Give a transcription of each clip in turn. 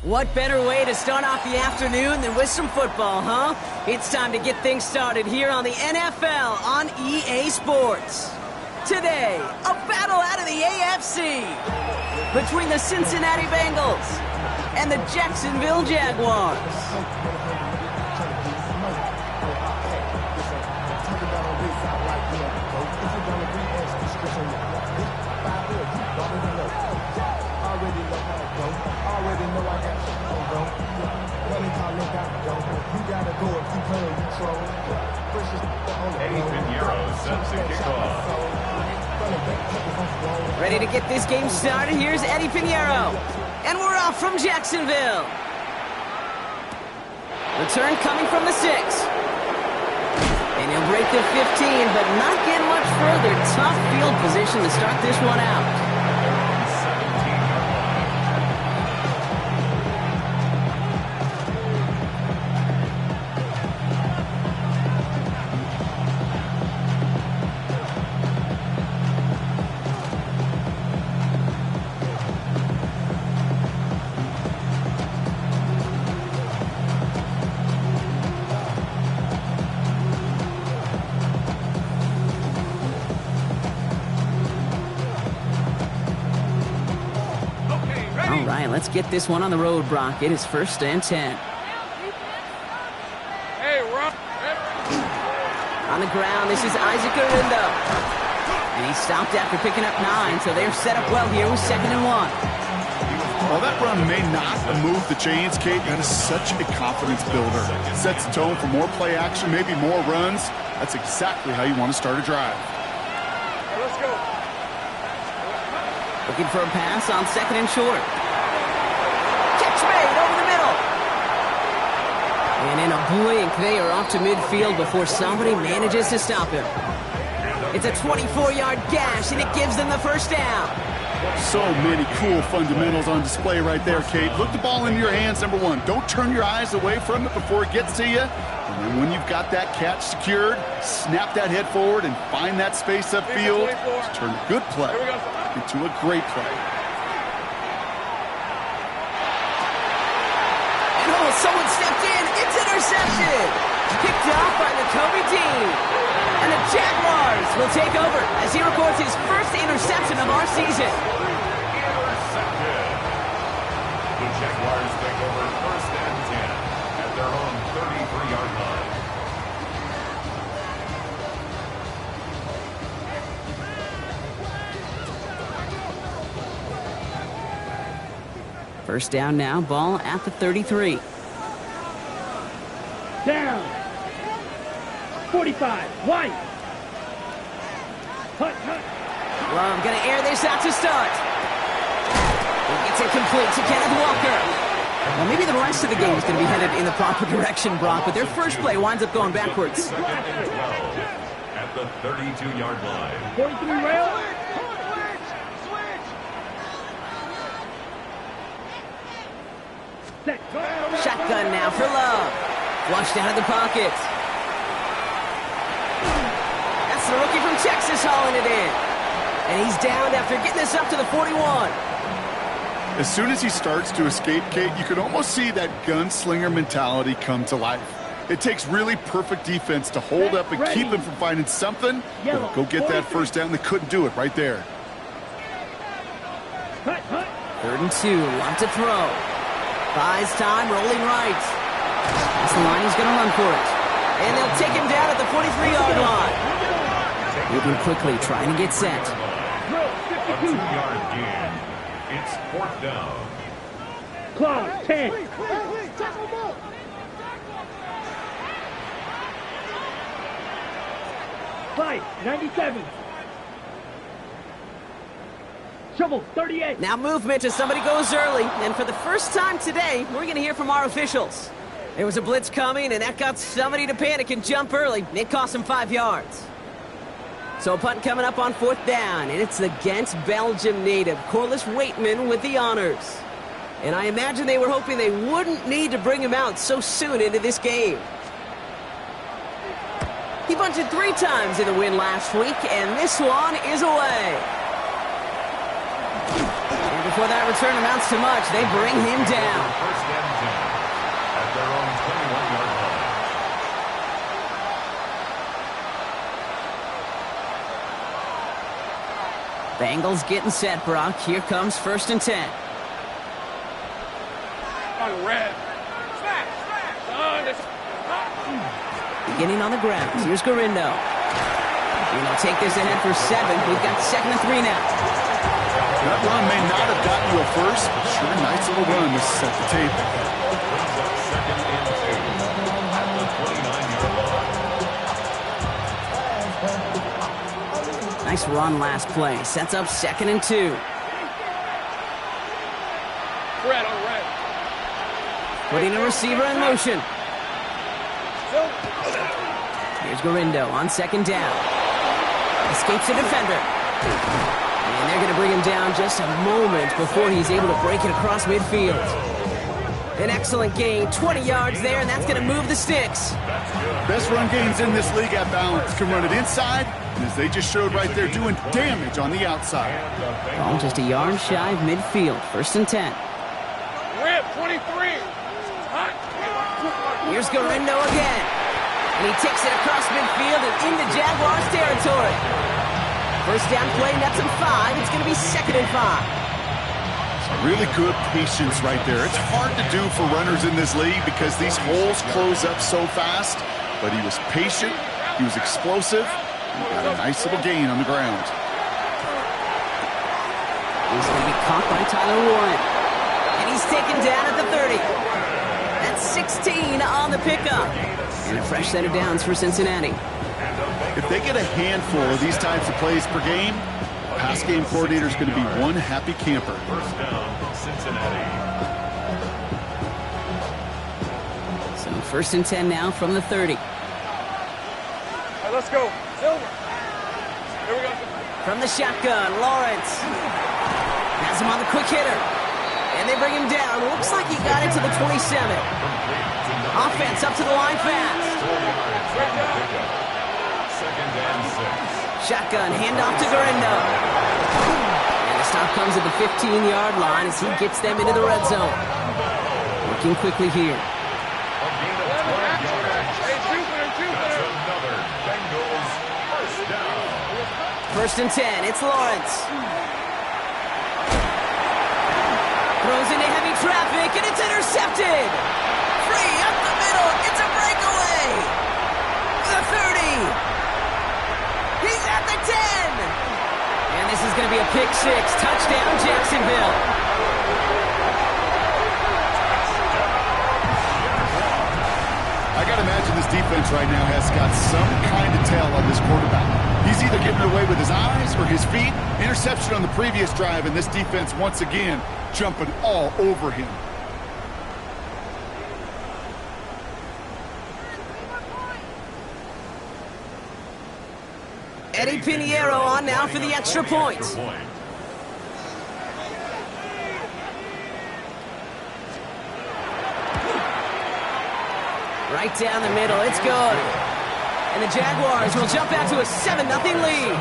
What better way to start off the afternoon than with some football, huh? It's time to get things started here on the NFL on EA Sports. Today, a battle out of the AFC between the Cincinnati Bengals and the Jacksonville Jaguars. Ready to get this game started? Here's Eddie Pinheiro. And we're off from Jacksonville. Return coming from the 6. And he'll break the 15, but not get much further. Tough field position to start this one out. All right, let's get this one on the road, Brock. It is 1st and 10. Hey, Rob. On the ground, this is Isaac Orindo. And he stopped after picking up 9, so they're set up well here with 2nd and 1. While that run may not move the chains, Kate, that is such a confidence builder. It sets the tone for more play action, maybe more runs. That's exactly how you want to start a drive. Hey, let's go. Looking for a pass on 2nd and short. Catch made over the middle. And in a blink, they are off to midfield before somebody manages to stop him. It's a 24-yard gash, and it gives them the first down. So many cool fundamentals on display right there, Kate. Look the ball into your hands, number one. Don't turn your eyes away from it before it gets to you. And then when you've got that catch secured, snap that head forward and find that space upfield. Just turn a good play into a great play. And oh, someone stepped in. It's interception. Picked off by the Kobe team. And the Jaguars will take over as he records his first interception of our season. Intercepted. The Jaguars take over 1st and 10 at their own 33-yard line. First down now, ball at the 33. Down. 45. White. Hut. Love going to air this out to start. It gets it complete to Kenneth Walker. Well, maybe the rest of the game is going to be headed in the proper direction, Brock, but their first play winds up going backwards. 2nd and 12 at the 32-yard line. 43 rail. Set. Shotgun now for Love. Flushed out of the pocket. That's the rookie from Texas hauling it in. And he's down after getting this up to the 41. As soon as he starts to escape, Kate, you can almost see that gunslinger mentality come to life. It takes really perfect defense to hold up and keep him from finding something. But go get that first down. They couldn't do it right there. 3rd and 2. Love to throw. Buys time, rolling right. That's the line, he's going to run for it. And they'll take him down at the 43-yard line. Moving quickly, trying to get set. A 2-yard gain. It's 4th down. Clock. 10. Fight. 97. Shovel. 38. Now movement as somebody goes early. And for the first time today, we're going to hear from our officials. There was a blitz coming, and that got somebody to panic and jump early. It cost them 5 yards. So a punt coming up on 4th down, and it's against Belgium native Corliss Waitman with the honors. And I imagine they were hoping they wouldn't need to bring him out so soon into this game. He bunted 3 times in the win last week, and this one is away. And the before that return amounts to much, they bring him down. First and 10 at their own 21-yard line. Bengals getting set, Brock. Here comes 1st and 10. On red. Snap, snap. Beginning on the ground. Here's Gorindo. Take this ahead for 7. We've got 2nd and 3 now. That run may not have gotten you a first, but sure, nice little run to set the table. Brings up 2nd and 2 at the 29-yard line. Nice run last play. Sets up 2nd and 2. Red on red. Putting a receiver in motion. Here's Gorindo on 2nd down. Escapes the defender. And they're going to bring him down just a moment before he's able to break it across midfield. An excellent gain, 20 yards there, and that's going to move the sticks. Best run games in this league at balance. Can run it inside, and as they just showed right there, doing damage on the outside. Ball just a yard shy of midfield. 1st and 10. Rip, 23. Hot. Here's Gorindo again. And he takes it across midfield and into Jaguars territory. 1st down play, nets him 5. It's going to be 2nd and 5. Really good patience right there. It's hard to do for runners in this league because these holes close up so fast. But he was patient, he was explosive, and got a nice little gain on the ground. He's going to be caught by Tyler Warren. And he's taken down at the 30. That's 16 on the pickup. And a fresh set of downs for Cincinnati. If they get a handful of these types of plays per game, the pass game coordinator is going to be one happy camper. 1st down, Cincinnati. So 1st and 10 now from the 30. All right, let's go. Silver. Here we go. From the shotgun, Lawrence. Has him on the quick hitter. And they bring him down. Looks like he got it to the 27. Offense up to the line fast. 2nd and 6. Shotgun, handoff to Gorindo. And the stop comes at the 15-yard line as he gets them into the red zone. Working quickly here. Hey, Jupiter. Another Bengals 1st down. 1st and 10, it's Lawrence. Throws into heavy traffic, and it's intercepted. Free up the middle, it's a breakaway. The 30. He's at the 10. And this is going to be a pick 6. Touchdown, Jacksonville. I got to imagine this defense right now has got some kind of tell on this quarterback. He's either getting away with his eyes or his feet. Interception on the previous drive, and this defense once again jumping all over him. Eddie Pinheiro on now for the extra point. Right down the middle, it's good. And the Jaguars will jump out to a 7-0 lead.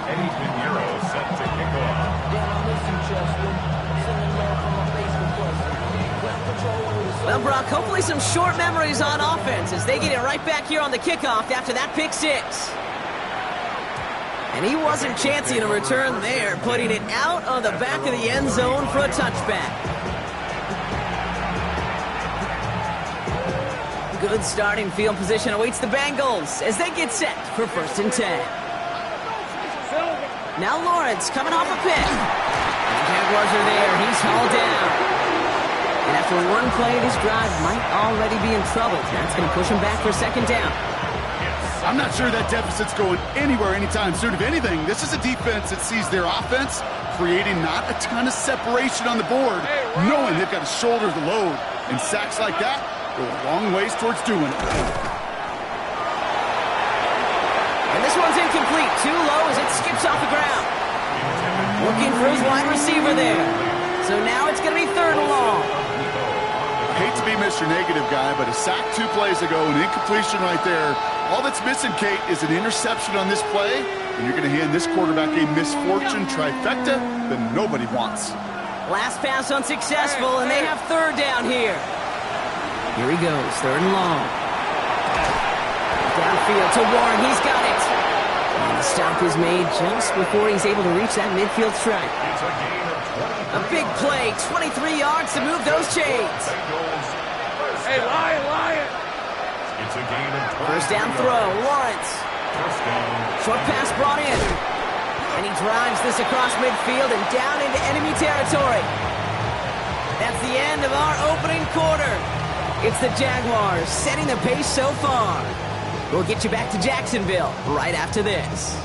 Eddie Pinheiro set to kick off. Well, Brock, hopefully some short memories on offense as they get it right back here on the kickoff after that pick 6. And he wasn't chancing a return there, putting it out on the back of the end zone for a touchback. Good starting field position awaits the Bengals as they get set for 1st and 10. Now Lawrence coming off a pick. And the Jaguars are there. He's hauled down. And after one play, this drive might already be in trouble. That's going to push him back for 2nd down. I'm not sure that deficit's going anywhere anytime soon. If anything, this is a defense that sees their offense creating not a ton of separation on the board, knowing they've got to shoulder the load. And sacks like that go a long ways towards doing it. And this one's incomplete. Too low as it skips off the ground. Looking for his wide receiver there. So now it's going to be 3rd and long. Hate to be Mr. Negative guy, but a sack 2 plays ago, an incompletion right there. All that's missing, Kate, is an interception on this play, and you're going to hand this quarterback a misfortune trifecta that nobody wants. Last pass unsuccessful, and they have third down here. Here he goes, third and long. Downfield to Warren, he's got it. And the stop is made just before he's able to reach that midfield stripe. A big play, 23 yards to move those chains. Hey, Lion! It's a gain of 20 First down throw, Lawrence. First down. Short pass brought in. And he drives this across midfield and down into enemy territory. That's the end of our opening quarter. It's the Jaguars setting the pace so far. We'll get you back to Jacksonville right after this.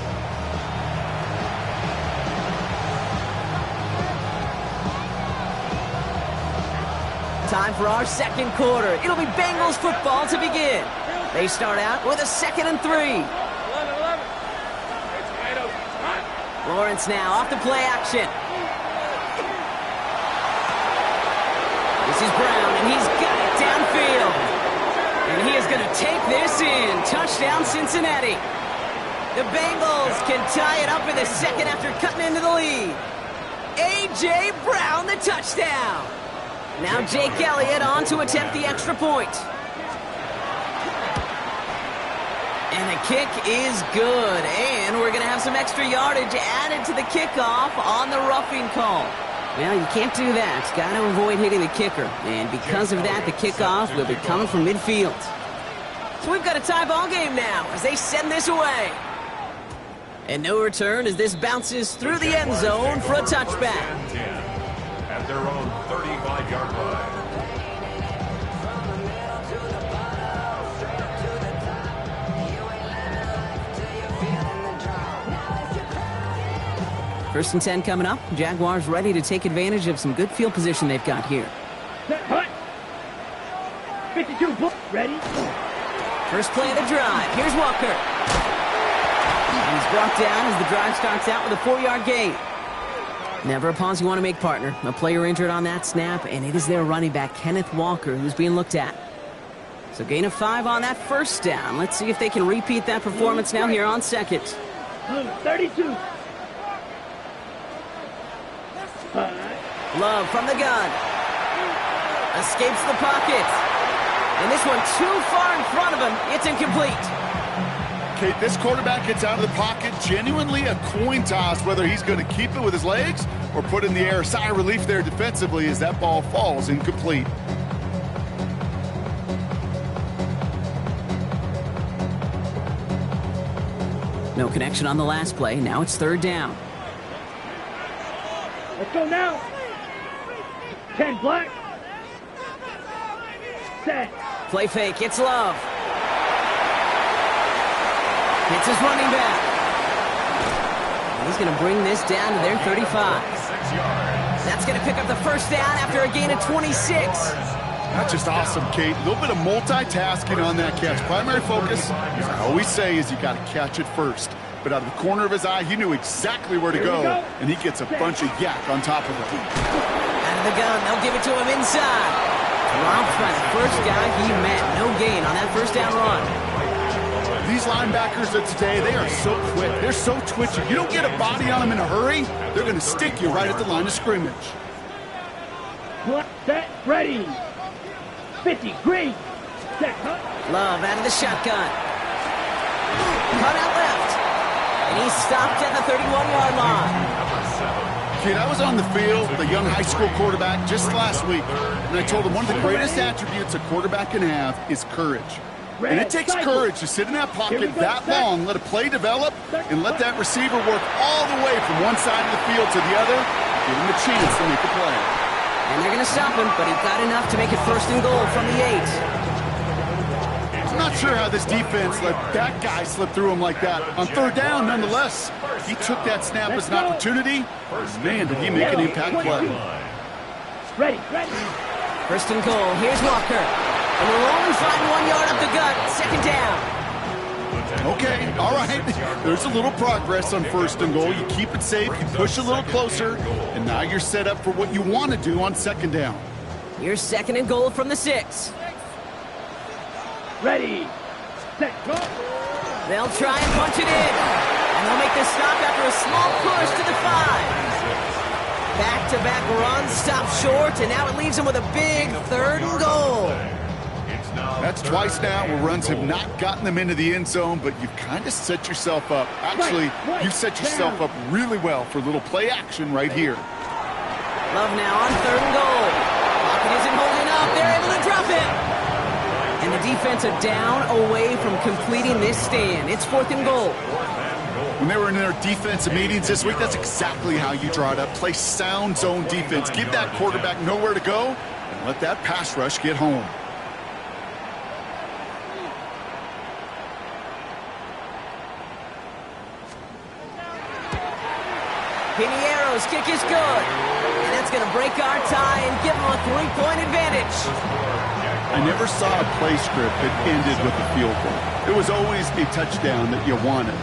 Time for our second quarter. It'll be Bengals football to begin. They start out with a 2nd and 3. 11. Hey, tomatoes, hot. Lawrence now off the play action. This is Brown, and he's got it downfield. And he is going to take this in. Touchdown, Cincinnati. The Bengals can tie it up in the second after cutting into the lead. A.J. Brown, the touchdown. Now Jake Elliott on to attempt the extra point. And the kick is good. And we're going to have some extra yardage added to the kickoff on the roughing call. Well, you can't do that. Got to avoid hitting the kicker. And because of that, the kickoff will be coming from midfield. So we've got a tie ball game now as they send this away. And no return as this bounces through the end zone for a touchback. At their own 35-yard line. First and 10 coming up. Jaguars ready to take advantage of some good field position they've got here. Set, hut. 52, ready? First play of the drive. Here's Walker. And he's brought down as the drive starts out with a 4-yard gain. Never a pause you want to make, partner. A player injured on that snap, and it is their running back, Kenneth Walker, who's being looked at. So gain of 5 on that first down. Let's see if they can repeat that performance now here on second. 32. Love from the gun. Escapes the pocket. And this one too far in front of him. It's incomplete. Kate, this quarterback gets out of the pocket, genuinely a coin toss whether he's going to keep it with his legs or put it in the air. Sigh of relief there defensively as that ball falls incomplete. No connection on the last play. Now it's third down. Let's go now. 10 black. Set. Play fake. It's Love. It's his running back. And he's going to bring this down to their 35. That's going to pick up the first down after a gain of 26. That's just awesome, Kate. A little bit of multitasking on that catch. Primary focus, as I always say, is you got to catch it first. But out of the corner of his eye, he knew exactly where to go, and he gets a bunch of yak on top of it. Out of the gun, they'll give it to him inside. Dropped by the first guy he met. No gain on that first down run. These linebackers of today, they are so quick. They're so twitchy. You don't get a body on them in a hurry, they're going to stick you right at the line of scrimmage. Set, ready. 50, green. Set, cut. Love out of the shotgun. Cut out left. And he's stopped at the 31-yard line. Kid, I was on the field with a young high school quarterback just last week, and I told him one of the greatest attributes a quarterback can have is courage. And it takes courage to sit in that pocket that long, let a play develop, and let that receiver work all the way from one side of the field to the other, give him a chance to make a play. And they're going to stop him, but he got enough to make it first and goal from the 8. I'm not sure how this defense let that guy slip through him like that. On third down, nonetheless, he took that snap as an opportunity. Man, did he make an impact play. Ready. First and goal. Here's Walker. And we'll only find 1 yard up the gut. Second down. Okay, all right. There's a little progress on first and goal. You keep it safe, you push a little closer, and now you're set up for what you want to do on second down. Here's second and goal from the 6. Ready. Set, go. They'll try and punch it in. And they'll make this stop after a small push to the 5. Back-to-back runs stop short, and now it leaves them with a big 3rd and goal. That's twice now where runs have not gotten them into the end zone, but you've kind of set yourself up. Actually, you've set yourself up really well for a little play action right here. Love now on 3rd and goal. Pocket isn't holding up. They're able to drop it. And the defense are down away from completing this stand. It's 4th and goal. When they were in their defensive meetings this week, that's exactly how you draw it up. Play sound zone defense. Give that quarterback nowhere to go and let that pass rush get home. Piniero's kick is good. And that's going to break our tie and give them a 3-point advantage. I never saw a play script that ended with a field goal. It was always a touchdown that you wanted.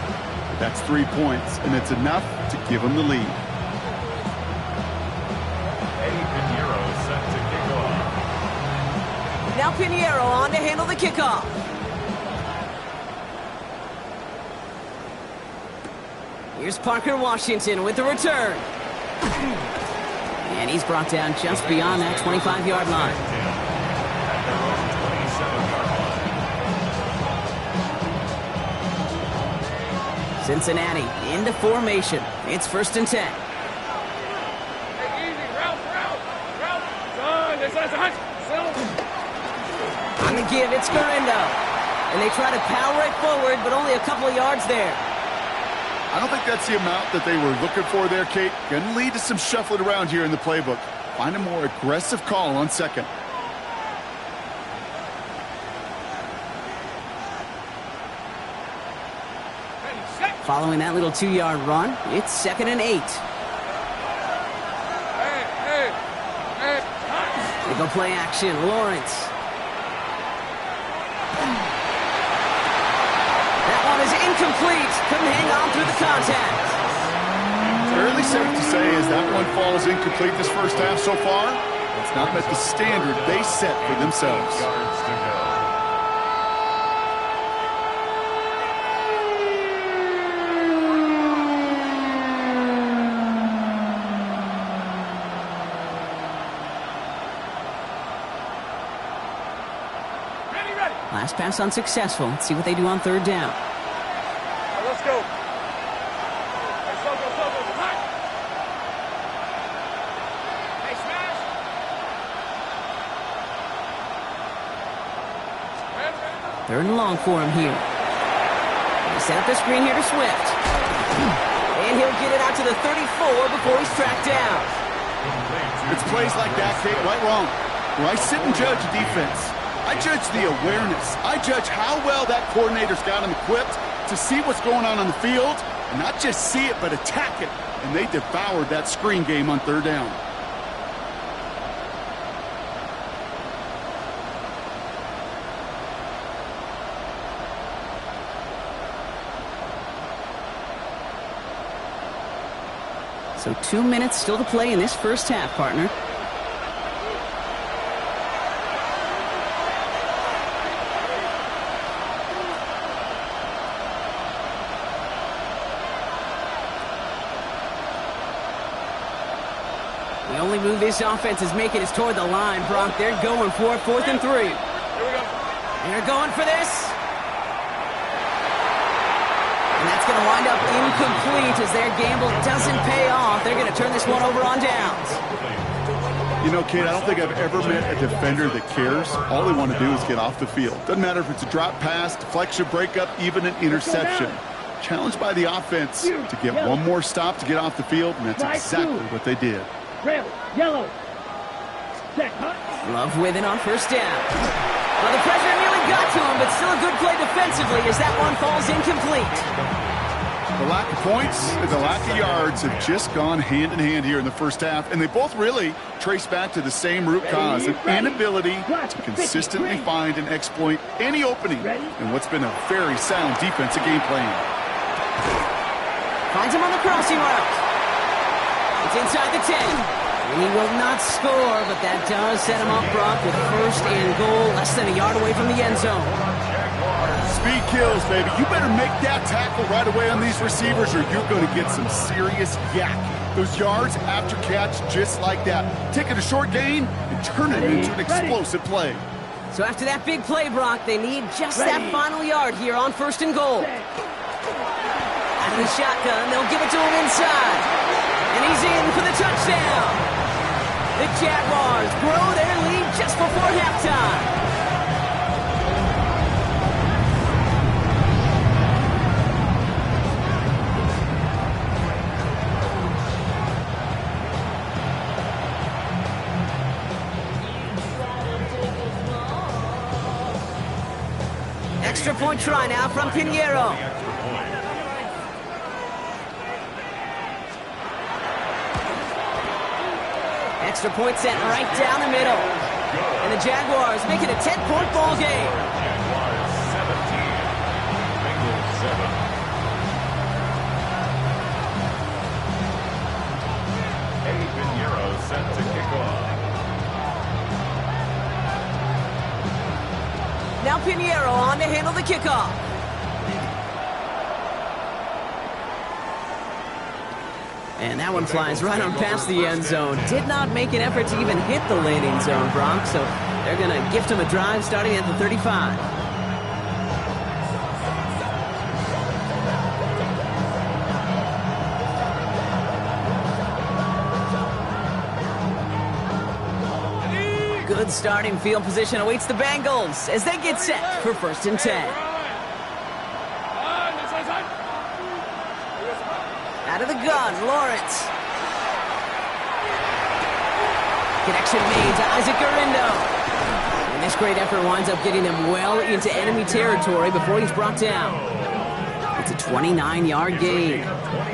That's 3 points, and it's enough to give them the lead. Eddie Pinheiro set to kick off. Now Pinheiro on to handle the kickoff. Here's Parker Washington with the return. And he's brought down just beyond that 25-yard line. At their own 27-yard line. Cincinnati into formation. It's 1st and 10. On the give, it's Garindo. And they try to power it forward, but only a couple of yards there. I don't think that's the amount that they were looking for there, Kate. Going to lead to some shuffling around here in the playbook. Find a more aggressive call on 2nd. Following that little 2-yard run, it's 2nd and 8. They go play action. Lawrence. That one is incomplete. Couldn't hang on through the contact. Fairly safe to say as that one falls incomplete this first half so far, it's not met the standard they set for themselves. Yards to go. Last pass unsuccessful. Let's see what they do on 3rd down. Let's go. Hey, smash. 3rd and long for him here. They set up the screen here to Swift. And he'll get it out to the 34 before he's tracked down. It's plays like that, Kate, right wrong. Where I sit and judge defense. I judge the awareness. I judge how well that coordinator's got him equipped to see what's going on the field, and not just see it, but attack it. And they devoured that screen game on 3rd down. So 2 minutes still to play in this first half, partner. The only move this offense is making is toward the line, Brock. They're going for it, 4th and 3. Here we go. They're going for this. And that's going to wind up incomplete as their gamble doesn't pay off. They're going to turn this one over on downs. You know, Kate, I don't think I've ever met a defender that cares. All they want to do is get off the field. Doesn't matter if it's a drop pass, deflection, breakup, even an interception. Challenged by the offense to get one more stop to get off the field, and that's exactly what they did. Red, yellow. Set, hot. Love with it on 1st down. Well, the pressure nearly got to him, but still a good play defensively as that one falls incomplete. The lack of points and the lack of yards have just gone hand in hand here in the first half, and they both really trace back to the same root cause, an inability to consistently find and exploit any opening in what's been a very sound defensive game plan. Finds him on the crossing route. It's inside the 10. And he will not score, but that does set him up, Brock, with 1st and goal, less than a yard away from the end zone. Jaguars Speed kills, baby. You better make that tackle right away on these receivers or you're going to get some serious yak. Those yards after catch just like that. Taking a short gain and turning it into an explosive play. So after that big play, Brock, they need just that final yard here on 1st and goal. Out of the shotgun, they'll give it to him inside. And he's in for the touchdown. The Jaguars grow their lead just before halftime. Extra point try now from Pinheiro. Extra point set right down the middle. And the Jaguars make it a 10-point ball game. Jaguars 17, Bengals 7. Eddie Pinheiro set to kick off. Now Pinheiro on to handle the kickoff. And that one flies right on past the end zone. Did not make an effort to even hit the landing zone, Brock, so they're going to gift him a drive starting at the 35. Good starting field position awaits the Bengals as they get set for 1st and 10. Out of the gun, Lawrence. Connection made to Isaac Garindo. And this great effort winds up getting them well into enemy territory before he's brought down. It's a 29-yard gain.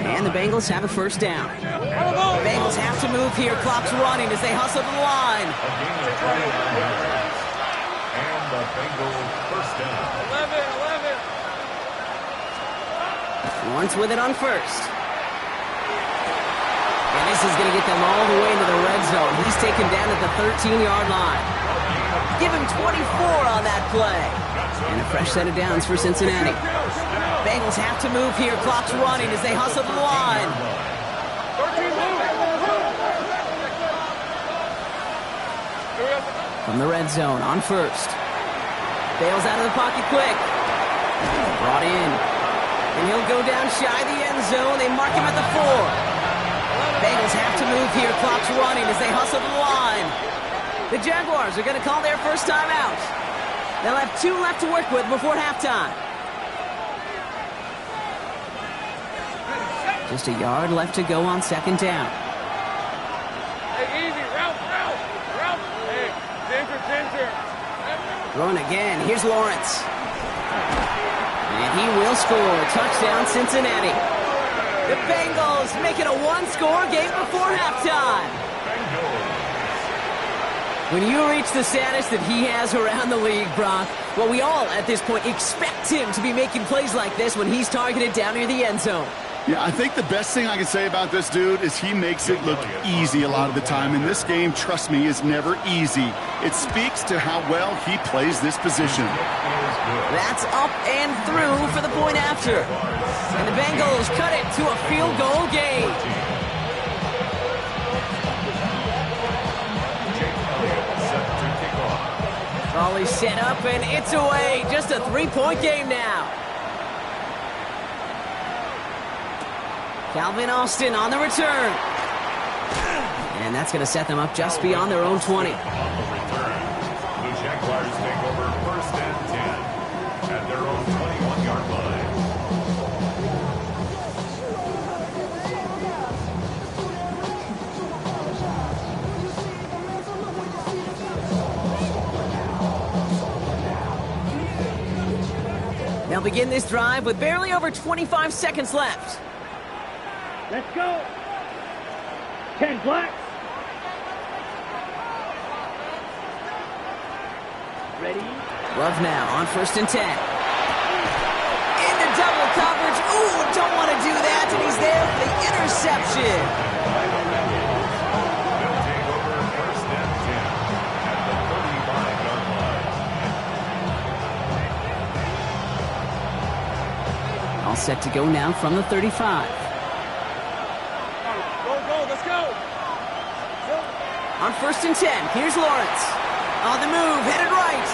And the Bengals have a 1st down. The Bengals have to move here. Clock's running as they hustle to the line. And the Bengals 1st down. 11. Lawrence with it on 1st. And this is going to get them all the way into the red zone. He's taken down at the 13-yard line. Give him 24 on that play. And a fresh set of downs for Cincinnati. Bengals have to move here. Clock's running as they hustle to the line. From the red zone on 1st. Bails out of the pocket quick. Brought in. And he'll go down shy of the end zone. They mark him at the 4. Bengals have to move here. Clock's running as they hustle to the line. The Jaguars are going to call their 1st timeout. They'll have 2 left to work with before halftime. Just a yard left to go on 2nd down. Hey, easy. Route. Hey, danger. Throwing again. Here's Lawrence. And he will score. Touchdown, Cincinnati. The Bengals make it a 1-score game before halftime. When you reach the status that he has around the league, Brock, well, we all at this point expect him to be making plays like this when he's targeted down near the end zone. Yeah, I think the best thing I can say about this dude is he makes it look easy a lot of the time. And this game, trust me, is never easy. It speaks to how well he plays this position. That's up and through for the point after. And the Bengals cut it to a field goal game. Volley set up and it's away. Just a 3-point game now. Calvin Austin on the return. And that's going to set them up just beyond their own 20. On the return, the Jaguars take over 1st and 10 at their own 21-yard line. They'll begin this drive with barely over 25 seconds left. Let's go. 10 black. Ready? Love now on 1st and 10. Into double coverage. Ooh, don't want to do that. And he's there for the interception. They'll take over 1st and 10 at the 35-yard line. set to go now from the 35. Go, let's go. On 1st and 10, here's Lawrence. On the move, headed right.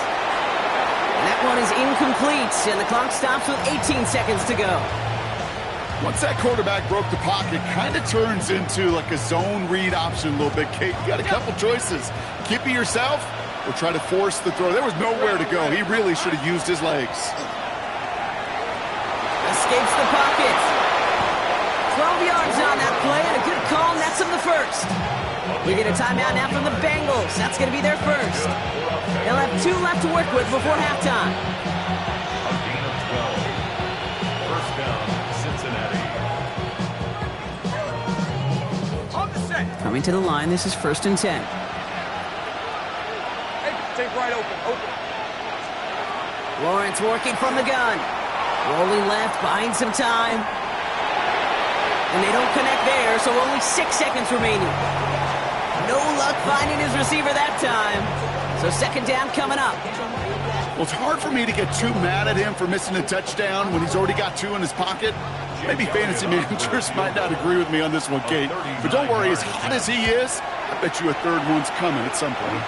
And that one is incomplete, and the clock stops with 18 seconds to go. Once that quarterback broke the pocket, kind of turns into like a zone read option a little bit. Kate, you got a couple choices. Keep it yourself or try to force the throw. There was nowhere to go. He really should have used his legs. Escapes the pocket. 12 yards on that play, and a good call nets him the first. We get a timeout now from the Bengals. That's going to be their first. They'll have 2 left to work with before halftime. A gain of 12. First down, Cincinnati. On the set. Coming to the line, this is 1st and 10. Hey, take right open. Lawrence working from the gun. Rolling left, buying some time. And they don't connect there, so only 6 seconds remaining. No luck finding his receiver that time. So 2nd down coming up. Well, it's hard for me to get too mad at him for missing a touchdown when he's already got 2 in his pocket. Maybe fantasy managers might not agree with me on this one, Kate. But don't worry, as hot as he is, I bet you a 3rd one's coming at some point.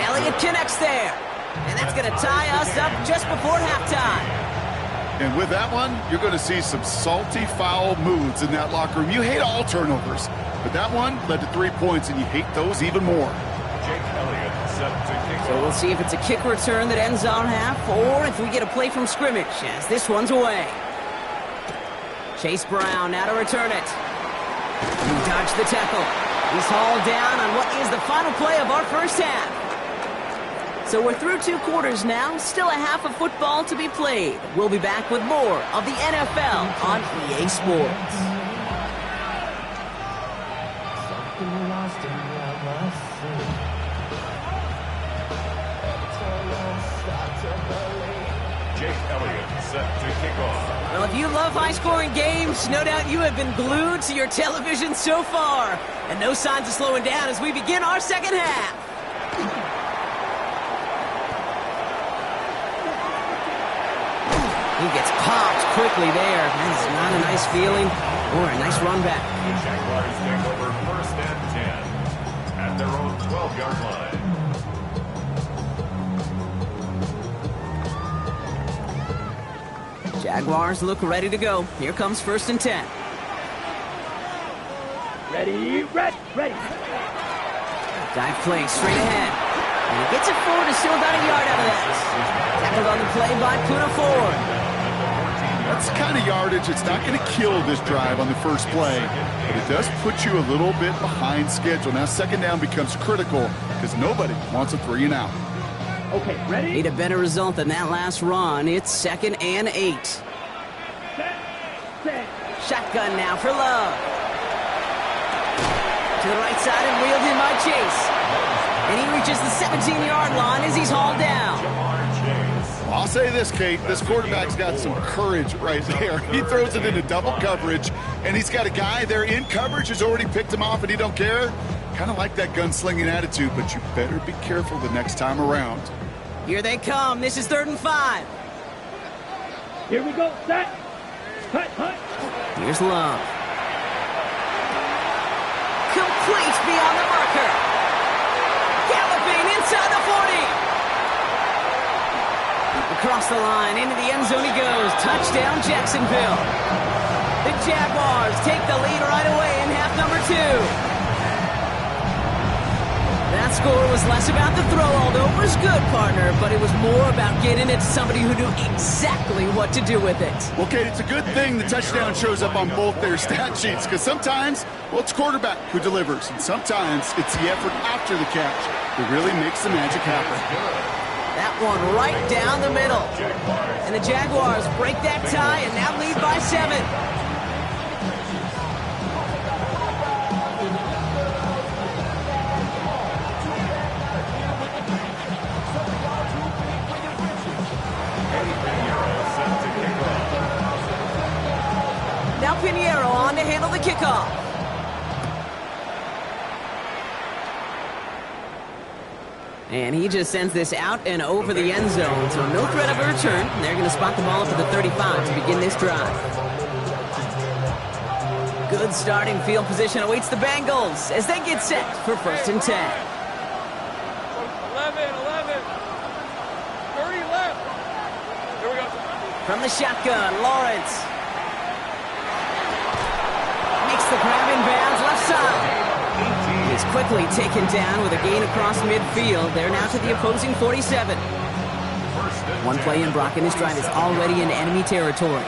Elliott connects there. And that's going to tie us up just before halftime. And with that one, you're going to see some salty, foul moods in that locker room. You hate all turnovers, but that one led to 3 points, and you hate those even more. Jake Elliott set to kick So off. we'll see if it's a kick return that ends on half, or if we get a play from scrimmage, as this one's away. Chase Brown now to return it. He dodged the tackle. He's hauled down on what is the final play of our first half. So we're through 2 quarters now, still a half of football to be played. We'll be back with more of the NFL on EA Sports. Jake Elliott set to kick off. Well, if you love high-scoring games, no doubt you have been glued to your television so far. And no signs of slowing down as we begin our second half. He gets popped quickly there. That's not a nice feeling or a nice run back. The Jaguars take over 1st and 10 at their own 12-yard line. Jaguars look ready to go. Here comes 1st and 10. Ready. Dive play straight ahead. And he gets it forward and still about a yard out of that. Tackled on the play by Puna Ford. That's the kind of yardage that's not going to kill this drive on the first play, but it does put you a little bit behind schedule. Now 2nd down becomes critical because nobody wants a 3 and out. Okay, ready? Need a better result than that last run. It's 2nd and 8. Set. Shotgun now for Love. To the right side and wheeled in by Chase. And he reaches the 17-yard line as he's hauled down. I'll say this, Kate, this quarterback's got some courage right there. He throws it into double coverage, and he's got a guy there in coverage who's already picked him off, and he don't care. Kind of like that gunslinging attitude, but you better be careful the next time around. Here they come. This is 3rd and 5. Here we go. Set. Hut. Here's Love. Complete beyond the marker. Galloping inside the 40. Across the line, into the end zone he goes. Touchdown, Jacksonville. The Jaguars take the lead right away in half number 2. That score was less about the throw, although it was good, partner, but it was more about getting it to somebody who knew exactly what to do with it. Well, Kate, it's a good thing the touchdown shows up on both their stat sheets, because sometimes, well, it's quarterback who delivers, and sometimes it's the effort after the catch that really makes the magic happen. That one right down the middle. And the Jaguars break that tie and now lead by 7. Now Pinheiro on to handle the kickoff. And he just sends this out and over the end zone, so no threat of a return. They're going to spot the ball up at the 35 to begin this drive. Good starting field position awaits the Bengals as they get set for 1st and 10. 11, 30 left. Here we go. From the shotgun, Lawrence. Makes the grab in bounds, left side. He's quickly taken down with a gain across midfield. They're now to the opposing 47. One play in Brock in this drive is already in enemy territory.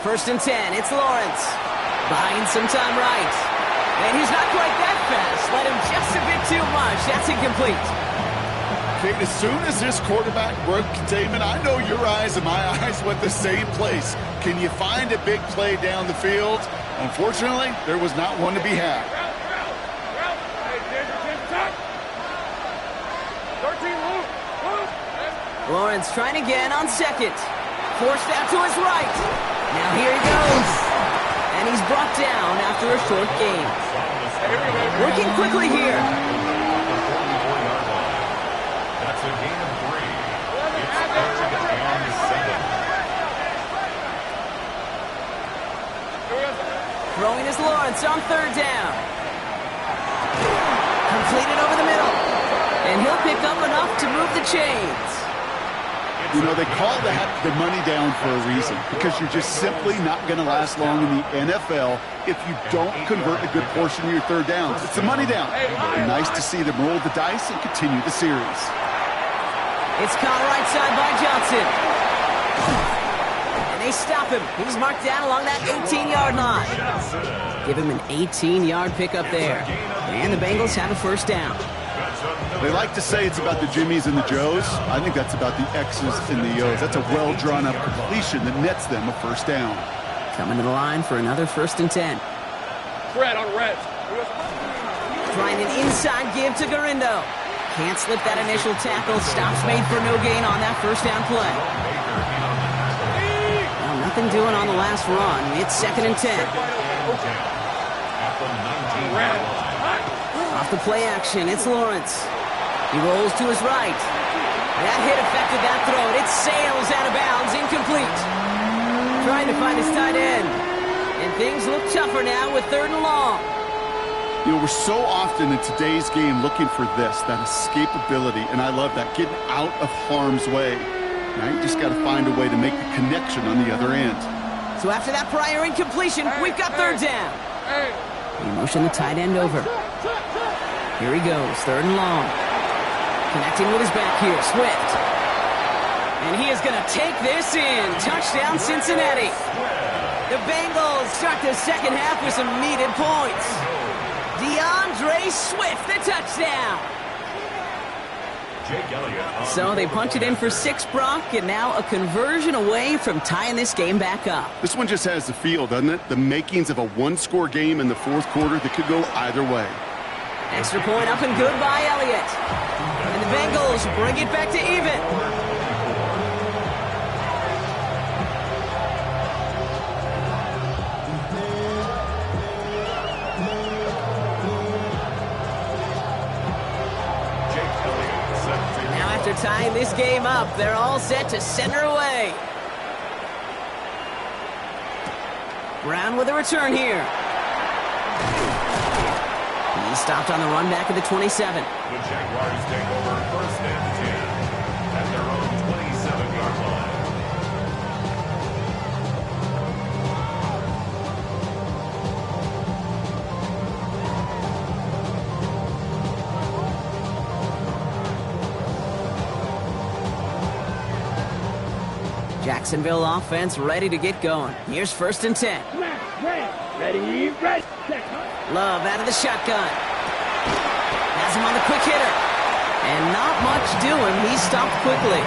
1st and 10, it's Lawrence. Buying some time right. And he's not quite that fast. Let him just a bit too much. That's incomplete. Kate, as soon as this quarterback broke containment, I know your eyes and my eyes went the same place. Can you find a big play down the field? Unfortunately, there was not one to be had. 13, Luke. Lawrence trying again on 2nd. Forced out to his right. Now here he goes. And he's brought down after a short gain. Working quickly here. That's a gain of 3. It's 3rd and 7. Throwing is Lawrence on 3rd down. Completed over the middle. And he'll pick up enough to move the chains. You know, they call that the money down for a reason, because you're just simply not going to last long in the NFL if you don't convert a good portion of your 3rd downs. It's the money down. And nice to see them roll the dice and continue the series. It's caught right side by Johnson. And they stop him. He's marked down along that 18-yard line. Give him an 18-yard pickup there. And the Bengals have a 1st down. They like to say it's about the Jimmies and the Joes. I think that's about the X's and the O's. That's a well-drawn-up completion that nets them a 1st down. Coming to the line for another 1st and 10. Fred on red. Trying an inside give to Garindo. Can't slip that initial tackle. Stops made for no gain on that 1st down play. Well, nothing doing on the last run. It's 2nd and 10. Off the play action, it's Lawrence. He rolls to his right. That hit affected that throw, and it sails out of bounds, incomplete. Trying to find his tight end. And things look tougher now with 3rd and long. You know, we're so often in today's game looking for this, that escapability, and I love that, getting out of harm's way. Now you just got to find a way to make the connection on the other end. So after that prior incompletion, we've got 3rd down. He motioned the tight end over. Here he goes, 3rd and long. Connecting with his back here, Swift. And he is going to take this in. Touchdown, Cincinnati. The Bengals start the 2nd half with some needed points. DeAndre Swift, the touchdown. So they punch it in for 6, Brock, and now a conversion away from tying this game back up. This one just has the feel, doesn't it? The makings of a 1-score game in the 4th quarter that could go either way. Extra point up and good by Elliott. And the Bengals bring it back to even. Now after tying this game up, they're all set to center away. Brown with a return here. He stopped on the run back at the 27. The Jaguars take over 1st and 10 at their own 27-yard line. Jacksonville offense ready to get going. Here's 1st and 10. Ready, ready. Love out of the shotgun. Has him on the quick hitter. And not much doing. He stopped quickly.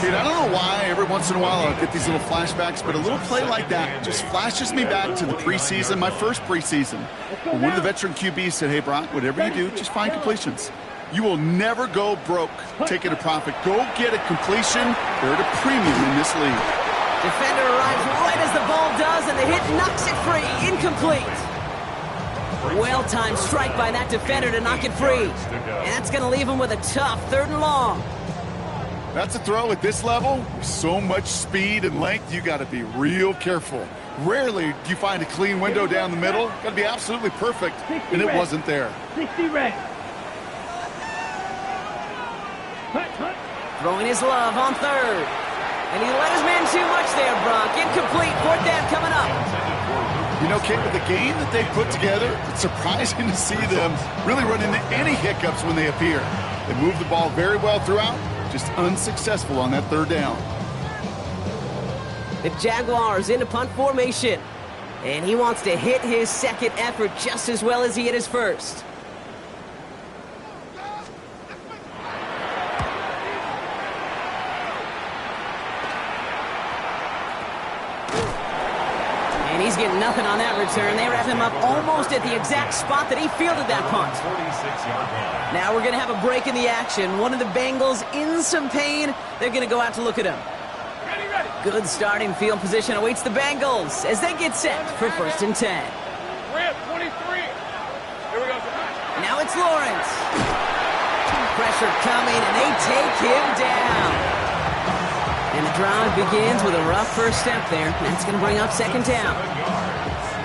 Dude, I don't know why every once in a while I'll get these little flashbacks, but a little play like that just flashes me back to the preseason, my first preseason. When one of the veteran QBs said, hey, Brock, whatever you do, just find completions. You will never go broke taking a profit. Go get a completion. They're at a premium in this league. Defender arrives right as the ball does, and the hit knocks it free. Incomplete. Well-timed strike by that defender to knock it free. And that's going to leave him with a tough 3rd and long. That's a throw at this level. So much speed and length, you got to be real careful. Rarely do you find a clean window down the middle. Got to be absolutely perfect, and it wasn't there. 60 ready. Throwing his love on third. And he let his man too much there, Brock. Incomplete. Fourth down coming up. You know, Kate, with the game that they put together, it's surprising to see them really run into any hiccups when they appear. They move the ball very well throughout, just unsuccessful on that third down. The Jaguars into punt formation. And he wants to hit his second effort just as well as he hit his first. And he's getting nothing on that return. They wrap him up almost at the exact spot that he fielded that punt. Now we're going to have a break in the action. One of the Bengals in some pain. They're going to go out to look at him. Good starting field position awaits the Bengals as they get set for 1st and 10. Rip, 23. Here we go. Now it's Lawrence. Pressure coming, and they take him down. And the drive begins with a rough first step there. That's going to bring up 2nd down.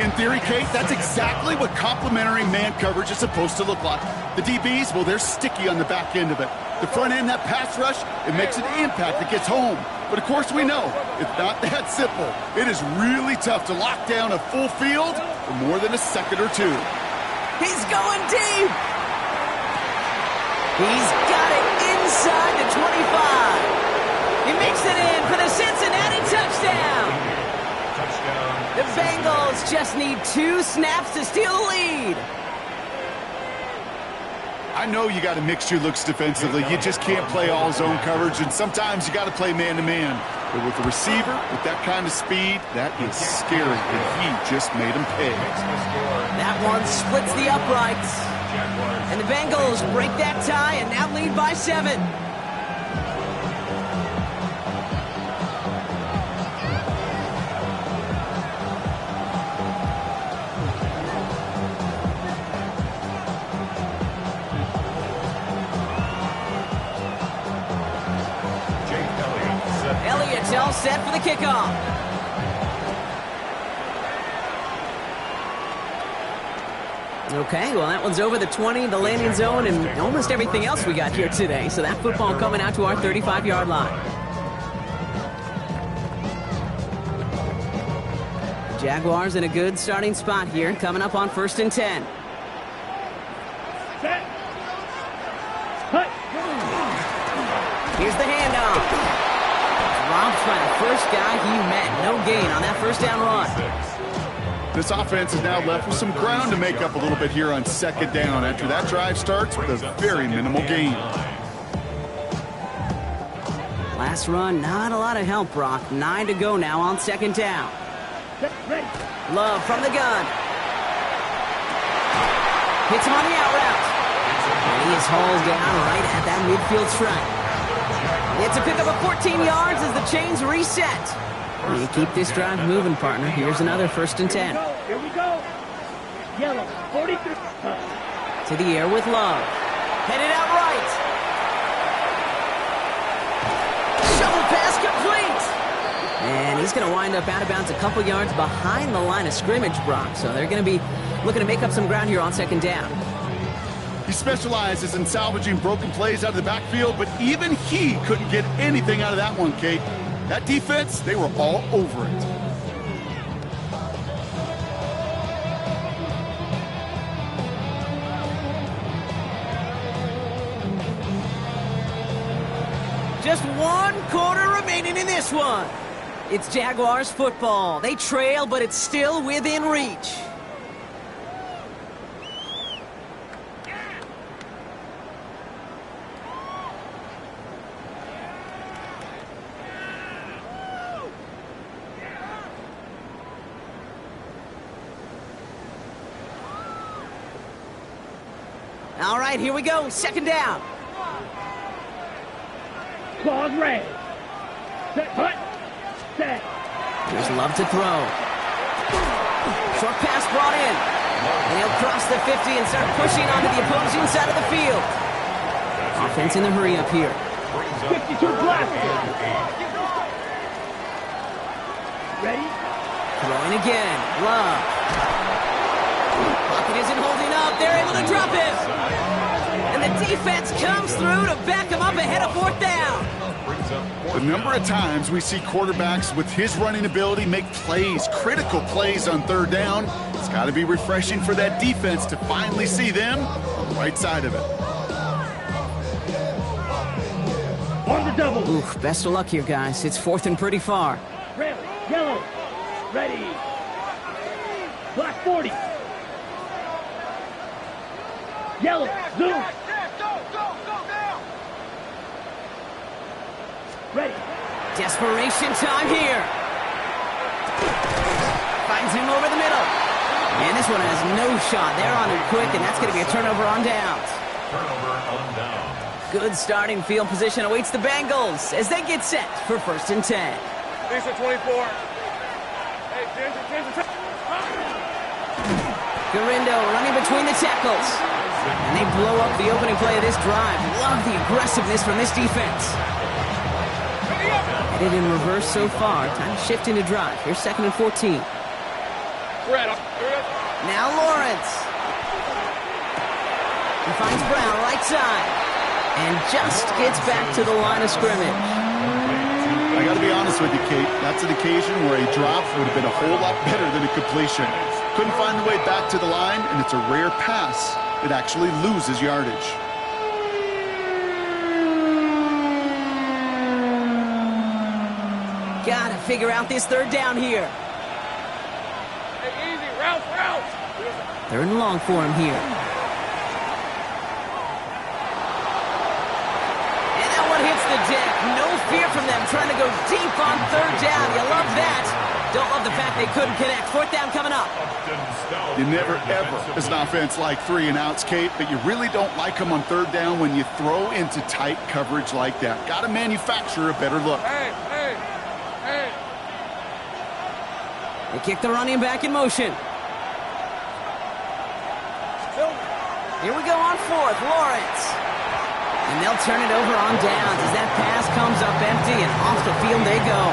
In theory, Kate, that's exactly what complementary man coverage is supposed to look like. The DBs, well, they're sticky on the back end of it. The front end, that pass rush, it makes an impact that gets home. But, of course, we know it's not that simple. It is really tough to lock down a full field for more than a second or two. He's going deep. He's got it inside the 25. He makes it in for the Cincinnati touchdown. The Bengals just need 2 snaps to steal the lead. I know you got to mix your looks defensively. You just can't play all zone coverage, and sometimes you got to play man-to-man. But with the receiver, with that kind of speed, that is scary, and he just made him pay. That one splits the uprights. And the Bengals break that tie and now lead by 7. Elliott's all set for the kickoff. Okay, well, that one's over the 20, the landing zone, and almost everything else we got here today. So that football coming out to our 35-yard line. Jaguars in a good starting spot here, coming up on 1st and 10. Set. Cut. Here's the handoff. Dropped by the first guy he met. No gain on that first down run. This offense is now left with some ground to make up a little bit here on 2nd down after that drive starts with a very minimal gain. Last run, not a lot of help, Brock. 9 to go now on 2nd down. Ready. Love from the gun. Hits him on the out route. And he is hauled down right at that midfield stripe. It's a pickup of 14 yards as the chains reset. You keep this drive moving, partner. Here's another 1st and 10. Here we go. Yellow, 43. To the air with Love. Headed out right. Shovel pass complete. And he's going to wind up out of bounds a couple yards behind the line of scrimmage, Brock. So they're going to be looking to make up some ground here on 2nd down. He specializes in salvaging broken plays out of the backfield, but even he couldn't get anything out of that one, Kate. That defense, they were all over it. Just 1 quarter remaining in this one. It's Jaguars football. They trail, but it's still within reach. All right, here we go. 2nd down. Claws ready. Set. Cut. Set. Here's Love to throw. Short pass brought in. And he'll cross the 50 and start pushing onto the opposing side of the field. Offense in the hurry up here. brings up 52 blaster. Ready? Throwing again. Love. Pocket isn't holding up. They're able to drop him. And the defense comes through to back him up ahead of 4th down. The number of times we see quarterbacks with his running ability make plays, critical plays on 3rd down, it's got to be refreshing for that defense to finally see them on the right side of it. On the double. Oof, best of luck here, guys. It's 4th and pretty far. Red, yellow. Ready. Black 40. Yellow, zoom. Ready. Desperation time here. Finds him over the middle. And this one has no shot. They're on him quick, and that's going to be a turnover on downs. Turnover on downs. Good starting field position awaits the Bengals as they get set for 1st and 10. These are 24. Hey, Ginger. Garindo running between the tackles. And they blow up the opening play of this drive. Love the aggressiveness from this defense. Headed in reverse so far. Time to shift into drive. Here's 2nd and 14. Now Lawrence. He finds Brown right side. And just gets back to the line of scrimmage. I got to be honest with you, Kate. That's an occasion where a drop would have been a whole lot better than a completion. Couldn't find the way back to the line, and it's a rare pass. It actually loses yardage. Gotta figure out this 3rd down here. Hey, easy. Route. 3rd and long for him here. And that one hits the deck. No fear from them trying to go deep on 3rd down. You love that. Don't love the fact they couldn't connect. 4th down coming up. You never, ever, as an offense, like 3 and outs, Kate, but you really don't like them on 3rd down when you throw into tight coverage like that. Got to manufacture a better look. Hey. They kick the running back in motion. Here we go on 4th, Lawrence. And they'll turn it over on downs as that pass comes up empty and off the field they go.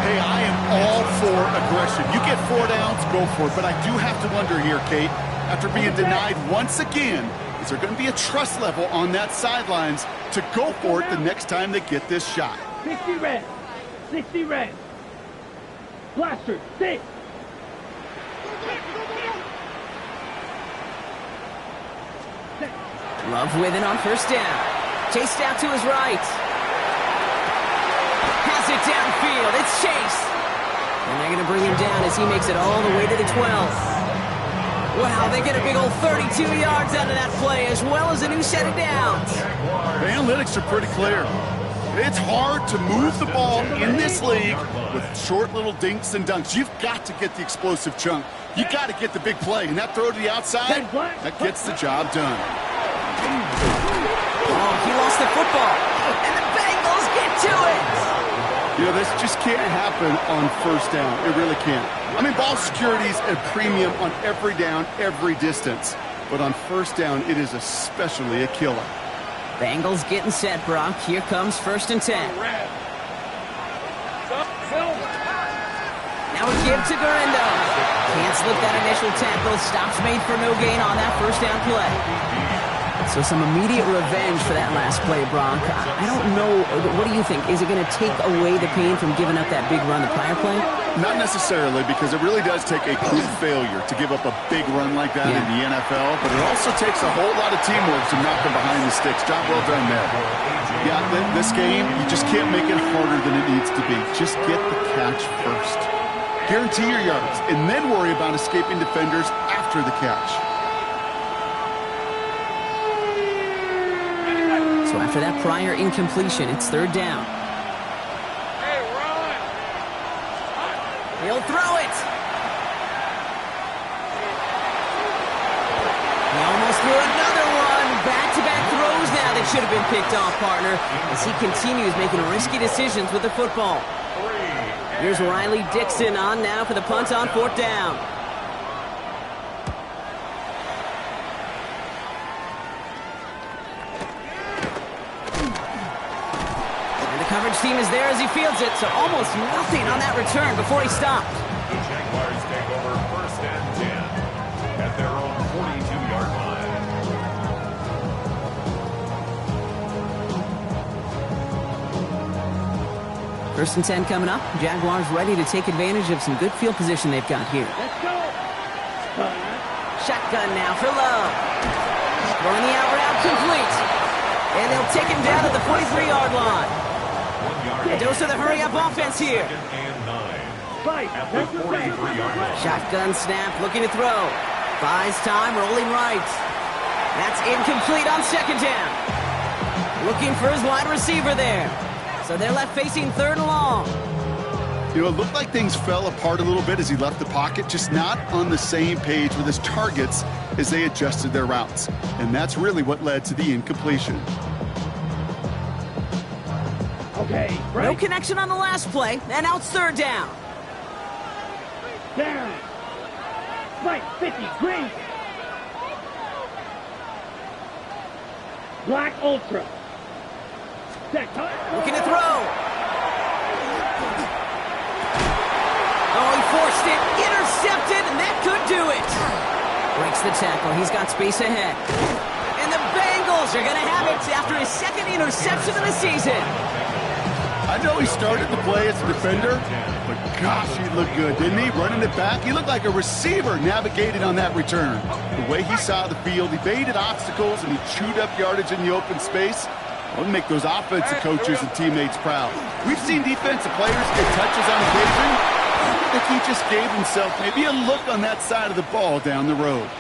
Hey, I am all for aggression. You get 4 downs, go for it. But I do have to wonder here, Kate, after being denied once again, is there going to be a trust level on that sidelines to go for it the next time they get this shot? 60 red. 60 red. Blaster, 6. Love with it on 1st down. Chased out to his right. Has it downfield. It's Chase. And they're going to bring him down as he makes it all the way to the 12. Wow, they get a big old 32 yards out of that play as well as a new set of downs. The analytics are pretty clear. It's hard to move the ball in this league with short little dinks and dunks. You've got to get the explosive chunk. You got to get the big play. And that throw to the outside, that gets the job done. Oh, he lost the football. And the Bengals get to it. You know, this just can't happen on 1st down. It really can't. I mean, ball security is a premium on every down, every distance. But on 1st down, it is especially a killer. Bengals getting set, Brock. Here comes 1st and 10. Now a give to Garindo. Can't slip that initial tackle. Stops made for no gain on that 1st down play. So some immediate revenge for that last play, Brock. I don't know. What do you think? Is it going to take away the pain from giving up that big run the prior play? Not necessarily, because it really does take a good failure to give up a big run like that in the NFL, but it also takes a whole lot of teamwork to knock them behind the sticks. Job well done there. Yeah, this game, you just can't make it harder than it needs to be. Just get the catch first. Guarantee your yards, and then worry about escaping defenders after the catch. So after that prior incompletion, it's 3rd down. Hey, run! He'll throw it. He almost threw another one. Back-to-back throws now that should have been picked off, partner, as he continues making risky decisions with the football. Here's Riley Dixon on now for the punt on 4th down. team is there as he fields it, so almost nothing on that return before he stopped. The Jaguars take over first and 10 at their own 42-yard line. First and 10 coming up. Jaguars ready to take advantage of some good field position they've got here. Let's go. Shotgun now for Love. Throwing the out route complete. And they'll take him down at the 43-yard line. 1 yard. A dose of the hurry-up offense here. Second and 9 Fight. at the 43-yard line. Shotgun snap, looking to throw. Buys time, rolling right. That's incomplete on second down. Looking for his wide receiver there. So they're left facing third and long. You know, it looked like things fell apart a little bit as he left the pocket, just not on the same page with his targets as they adjusted their routes. And that's really what led to the incompletion. Okay, break. No connection on the last play, and now it's third down. Down. Right, 50, green. Black Ultra. Set. Looking to throw. Oh, he forced it. Intercepted, and that could do it. Breaks the tackle. He's got space ahead. And the Bengals are going to have it after his second interception of the season. I know he started the play as a defender, but gosh, he looked good, didn't he? Running it back, he looked like a receiver navigating on that return. The way he saw the field, he baited obstacles, and he chewed up yardage in the open space. It'll make those offensive coaches and teammates proud. We've seen defensive players get touches on occasion. I think he just gave himself maybe a look on that side of the ball down the road.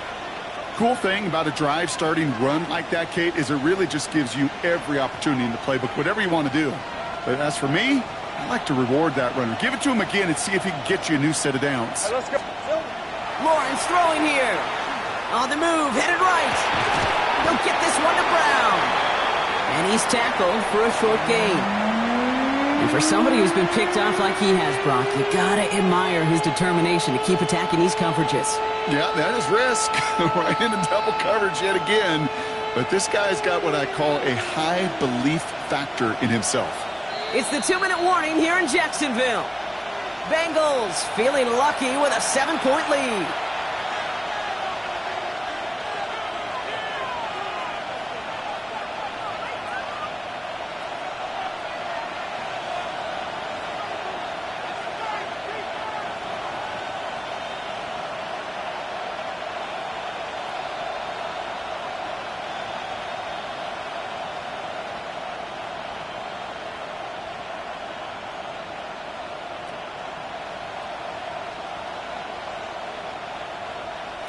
Cool thing about a drive starting run like that, Kate, is it really just gives you every opportunity in the playbook, whatever you want to do. But as for me, I like to reward that runner. Give it to him again and see if he can get you a new set of downs. Let's go. Lawrence throwing here. On the move, headed right. He'll get this one to Brown. And he's tackled for a short gain. And for somebody who's been picked off like he has, Brock, you gotta admire his determination to keep attacking these coverages. Yeah, that is risk. Right into double coverage yet again. But this guy's got what I call a high belief factor in himself. It's the 2-minute warning here in Jacksonville. Bengals feeling lucky with a 7-point lead.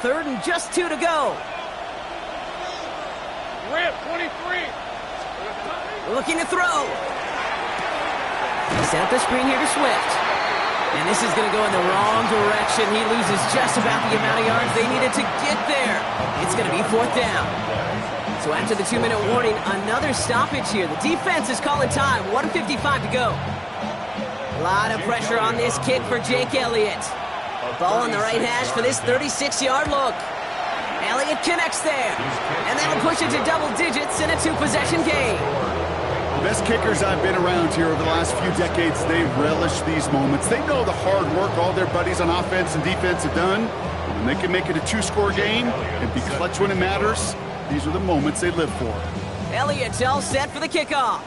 Third and just 2 to go. Rip, 23. Looking to throw. He set up the screen here to Swift. And this is going to go in the wrong direction. He loses just about the amount of yards they needed to get there. It's going to be fourth down. So after the 2-minute warning, another stoppage here. The defense is calling time. 1:55 to go. A lot of pressure on this kid for Jake Elliott. Ball on the right hash for this 36-yard look. Elliott connects there. And that'll push it to double digits in a 2-possession game. The best kickers I've been around here over the last few decades, they relish these moments. They know the hard work all their buddies on offense and defense have done. And they can make it a 2-score game and be clutch when it matters. These are the moments they live for. Elliott's all set for the kickoff.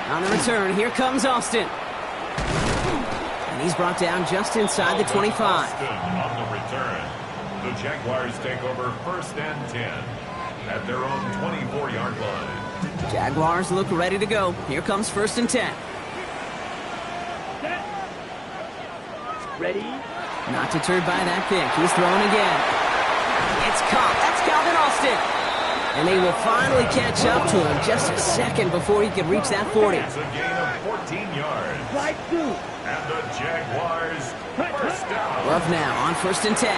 On the return, here comes Austin. And he's brought down just inside the 25. On the return, the Jaguars take over first and 10 at their own 24-yard line. Jaguars look ready to go. Here comes first and 10. Ready? Not deterred by that pick. He's throwing again. It's caught. That's Calvin Austin. And they will finally catch up to him just a second before he can reach that 40. It's a gain of 14 yards. Slide 2. And the Jaguars first down. Love now on first and 10.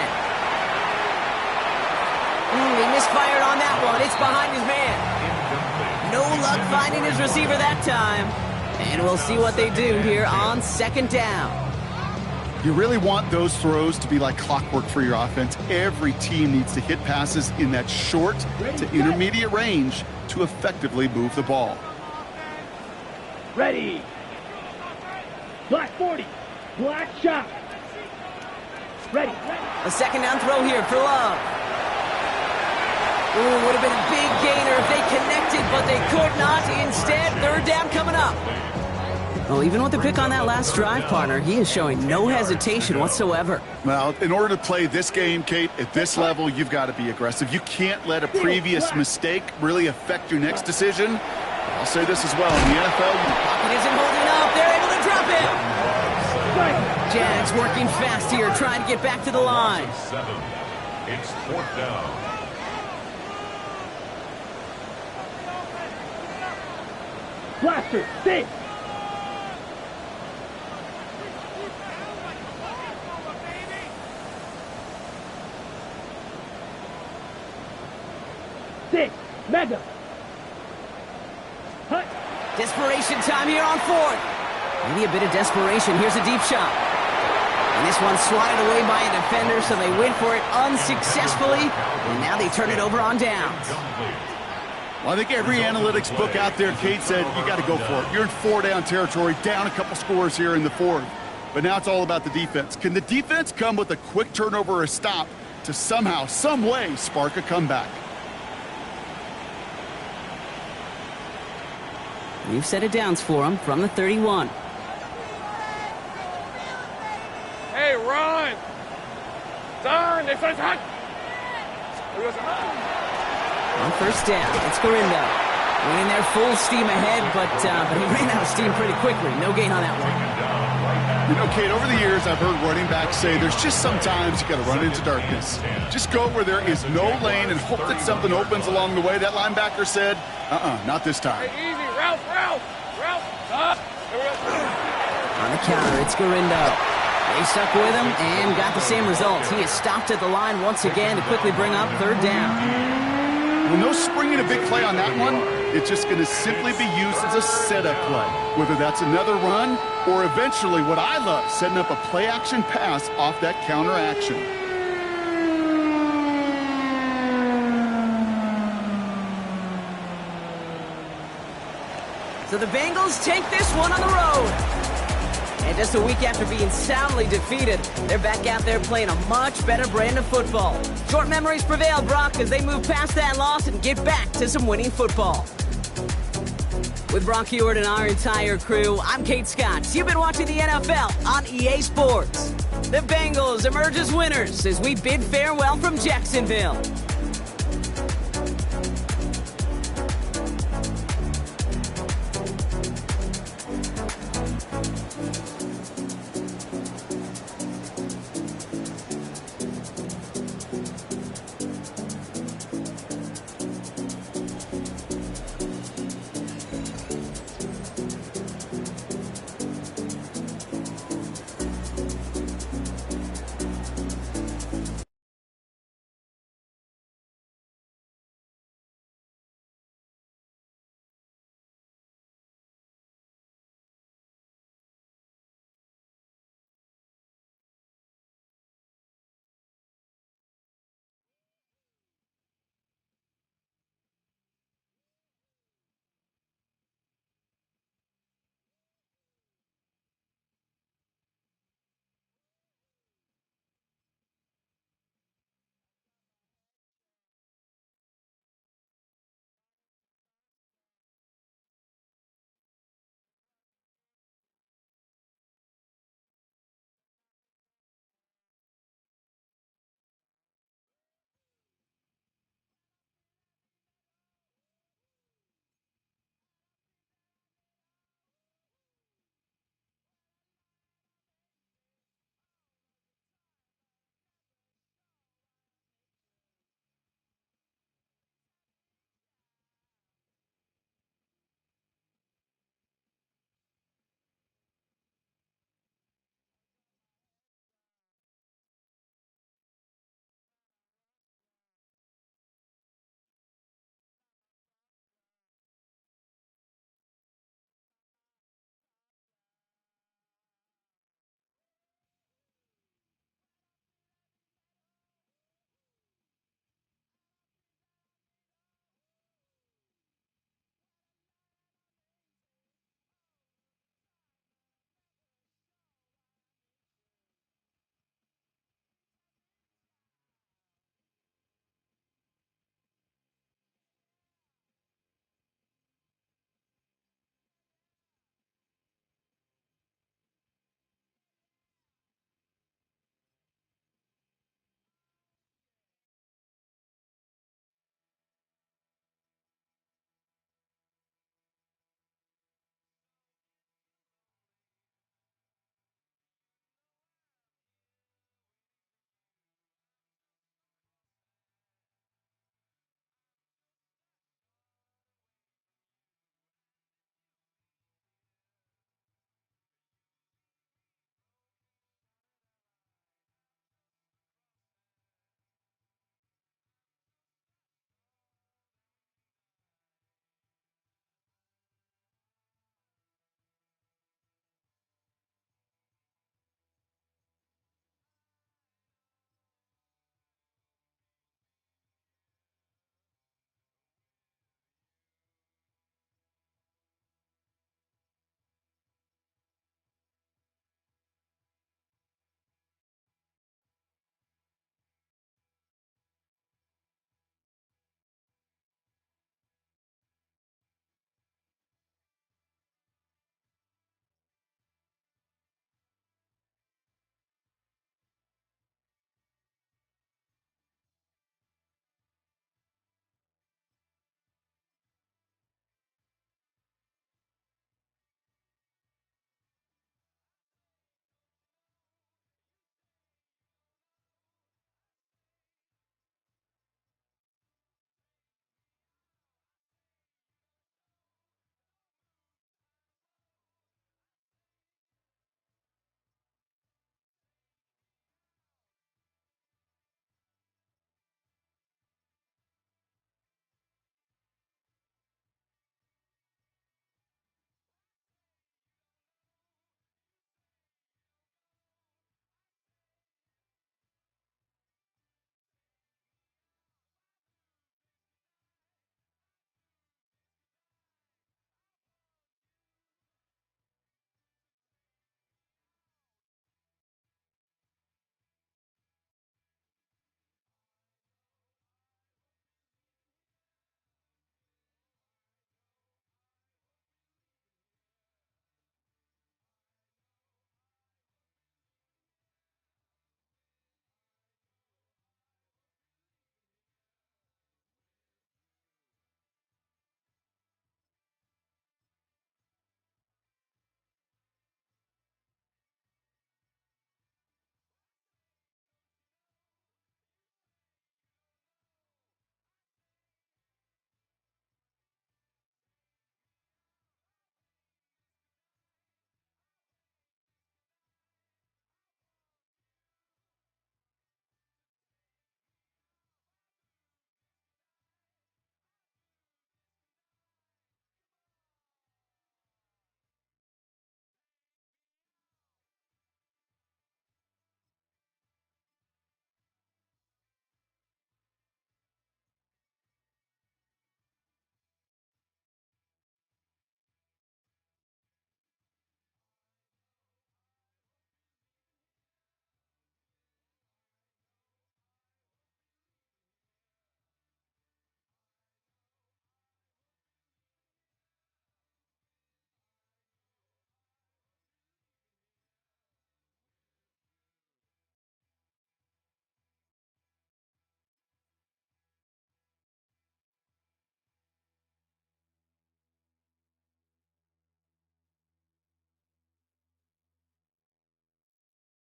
He misfired on that one. It's behind his man. No luck finding his receiver that time. And we'll see what they do here on second down. You really want those throws to be like clockwork for your offense. Every team needs to hit passes in that short to intermediate range to effectively move the ball. Ready. Black 40. Black shot. Ready. A second down throw here for Love. Ooh, would have been a big gainer if they connected, but they could not. Instead, third down coming up. Well, even with the pick on that last drive, partner, he is showing no hesitation whatsoever. Well, in order to play this game, Kate, at this level, you've got to be aggressive. You can't let a previous mistake really affect your next decision. I'll say this as well. In the NFL, Pocket isn't holding up. They're able to drop it. Jags working fast here, trying to get back to the line. It's fourth down. Blaster. 6. Mega. Hut. Desperation time here on fourth. Maybe a bit of desperation. Here's a deep shot. And this one swatted away by a defender, so they went for it unsuccessfully. And now they turn it over on downs. well, I think every analytics book out there, Kate, said you got to go for it. You're in 4-down territory, down a couple scores here in the fourth. But now it's all about the defense. Can the defense come with a quick turnover or a stop to somehow, some way, spark a comeback? We've set it downs for him from the 31. Hey, run! Turn! They said hot! On first down, it's Gorindo. Went in there full steam ahead, but he ran out of steam pretty quickly. No gain on that one. You know, Kate, over the years, I've heard running backs say there's just sometimes you got to run into darkness. Just go where there is no lane and hope that something opens along the way. That linebacker said, not this time. Hey, easy, Ralph! On the counter, it's Gorindo. They stuck with him and got the same results. He is stopped at the line once again to quickly bring up third down. Well, no springing a big play on that one. It's just going to simply be used as a setup play. Whether that's another run or eventually what I love, setting up a play-action pass off that counter action. So the Bengals take this one on the road. And just a week after being soundly defeated, they're back out there playing a much better brand of football. Short memories prevail, Brock, as they move past that loss and get back to some winning football. With Brock Heward and our entire crew, I'm Kate Scott. You've been watching the NFL on EA Sports. The Bengals emerge as winners as we bid farewell from Jacksonville.